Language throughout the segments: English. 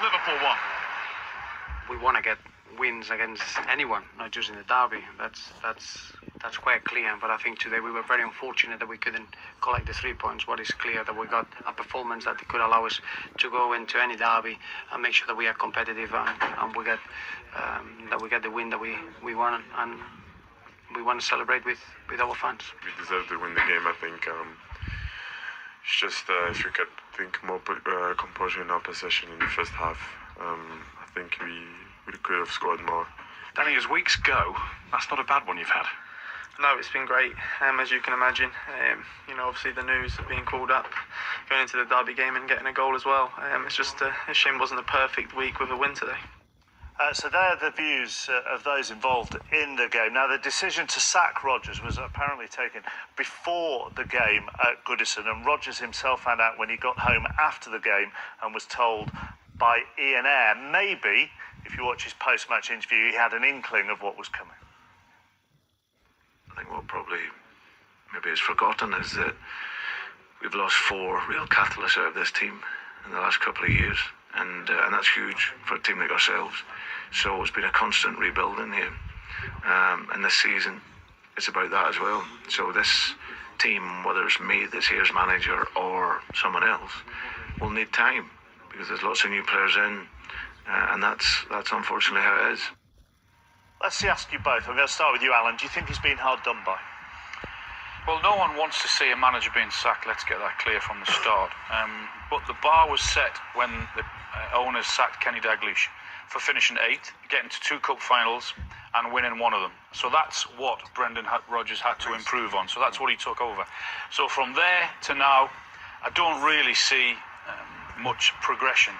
Liverpool won. We want to get wins against anyone, not just in the derby. That's quite clear. But I think today we were very unfortunate that we couldn't collect the 3 points. What is clear that we got a performance that could allow us to go into any derby and make sure that we are competitive and we get the win that we want, and we want to celebrate with our fans. We deserve to win the game. I think it's just if we could think more composure in our possession in the first half. I think we could have scored more. Danny, as weeks go, that's not a bad one you've had. No, it's been great, as you can imagine. Obviously the news of being called up, going into the derby game and getting a goal as well. It's just a shame it wasn't a perfect week with a win today. So there are the views of those involved in the game. Now, the decision to sack Rodgers was apparently taken before the game at Goodison, and Rodgers himself found out when he got home after the game and was told by Ian Ayre. Maybe, if you watch his post-match interview, he had an inkling of what was coming. I think what probably maybe is forgotten is that we've lost 4 real catalysts out of this team in the last couple of years, and that's huge for a team like ourselves. So it's been a constant rebuilding here, and this season it's about that as well. So this team, whether it's me this year's manager or someone else, will need time, because there's lots of new players in, and that's unfortunately how it is. Let's ask you both. I'm going to start with you, Alan. Do you think he's been hard done by? Well, no one wants to see a manager being sacked. Let's get that clear from the start. But the bar was set when the owners sacked Kenny Dalglish for finishing 8th, getting to 2 cup finals and winning one of them. So that's what Brendan Rodgers had to improve on. So that's what he took over. So from there to now, I don't really see much progression.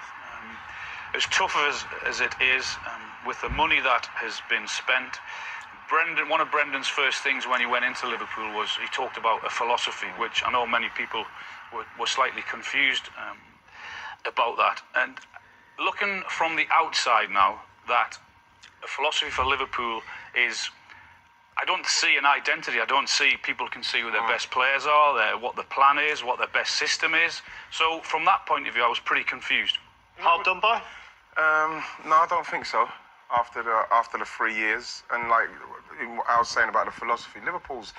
As tough as it is, with the money that has been spent, one of Brendan's first things when he went into Liverpool was he talked about a philosophy, which I know many people were slightly confused about that. And looking from the outside now, that a philosophy for Liverpool is, I don't see an identity. I don't see people can see who their best players are, what the plan is, what their best system is. So from that point of view, I was pretty confused. Hard done by? No, I don't think so. After the 3 years, and like I was saying about the philosophy, Liverpool's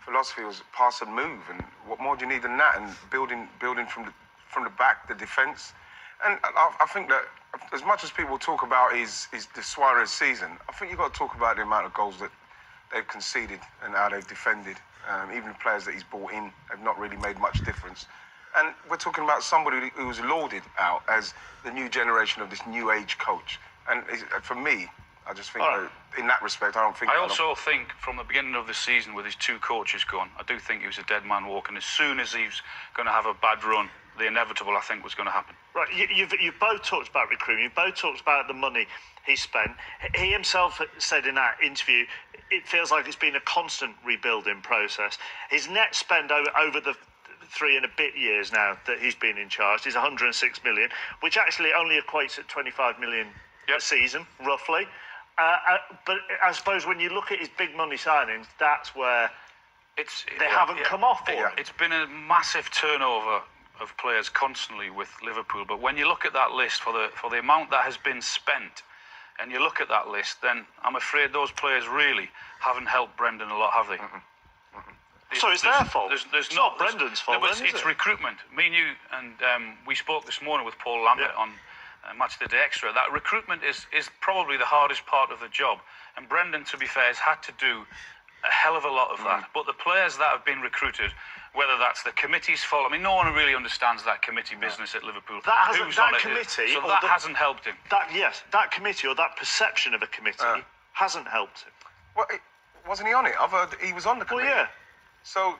philosophy was pass and move, and what more do you need than that? And building from the back, the defence. And I think that as much as people talk about the Suarez season, I think you've got to talk about the amount of goals that they've conceded and how they've defended. Even the players that he's brought in have not really made much difference. And we're talking about somebody who was lauded out as the new generation of this new age coach. And for me, I just think that in that respect, I don't think... I also think from the beginning of the season, with his 2 coaches gone, I do think he was a dead man walking. As soon as he's going to have a bad run, the inevitable, I think, was going to happen. Right, you've both talked about recruitment, you've both talked about the money he spent. He himself said in that interview, it feels like it's been a constant rebuilding process. His net spend over the 3 and a bit years now that he's been in charge is 106 million, which actually only equates at 25 million a season, roughly. But I suppose when you look at his big money signings, that's where they haven't come off for him. It's been a massive turnover of players constantly with Liverpool, but when you look at that list for the amount that has been spent, and you look at that list, then I'm afraid those players really haven't helped Brendan a lot, have they? So it's their fault. It's not Brendan's fault. It's recruitment. Me and you, and we spoke this morning with Paul Lambert on Match of the Day Extra. That recruitment is probably the hardest part of the job, and Brendan, to be fair, has had to do a hell of a lot of that. But the players that have been recruited, whether that's the committee's fault, I mean, no one really understands that committee business at Liverpool. That hasn't helped him. That committee, or that perception of a committee, hasn't helped him. Well, wasn't he on it? I've heard he was on the committee. Well, yeah. So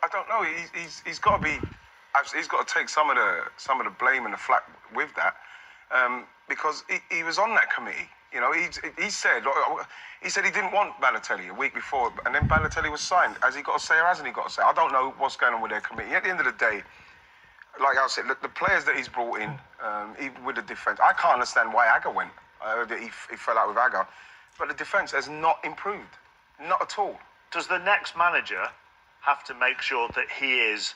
I don't know. He's got to be. He's got to take some of the blame and the flack with that, because he was on that committee. You know, he said he didn't want Balotelli a week before, and then Balotelli was signed. Has he got to say or hasn't he got to say? I don't know what's going on with their committee. At the end of the day, like I said, the players that he's brought in, even with the defence, I can't understand why Agger went. I heard that he fell out with Agger, but the defence has not improved, not at all. Does the next manager have to make sure that he is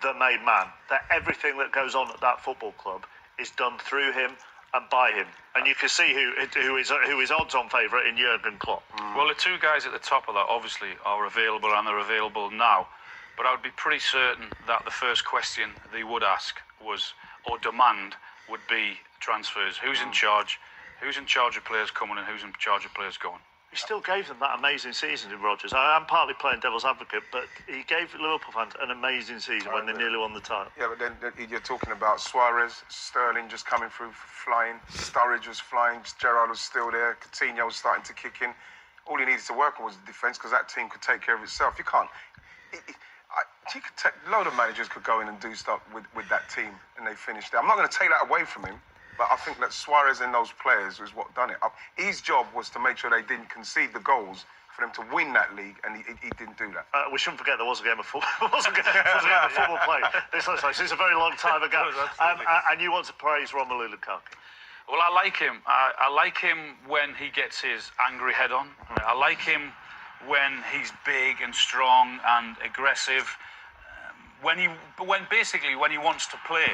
the made man, that everything that goes on at that football club is done through him and by him. And you can see who is odds-on favourite in Jurgen Klopp. Well, the two guys at the top of that obviously are available, and they're available now. But I would be pretty certain that the first question they would ask was, or demand, would be transfers. Who's in charge? Who's in charge of players coming and who's in charge of players going? He still gave them that amazing season in Rodgers. I'm partly playing devil's advocate, but he gave Liverpool fans an amazing season when they nearly won the title. Yeah, but then you're talking about Suarez, Sterling just coming through flying, Sturridge was flying, Gerrard was still there, Coutinho was starting to kick in. All he needed to work on was the defence because that team could take care of itself. You can't. A load of managers could go in and do stuff with that team and they finished there. I'm not going to take that away from him. But I think that Suarez and those players was what done it. His job was to make sure they didn't concede the goals for them to win that league, and he didn't do that. We shouldn't forget there was a game of football. Football played. This is a very long time ago. And you want to praise Romelu Lukaku? Well, I like him. I like him when he gets his angry head on. I like him when he's big and strong and aggressive. When he wants to play.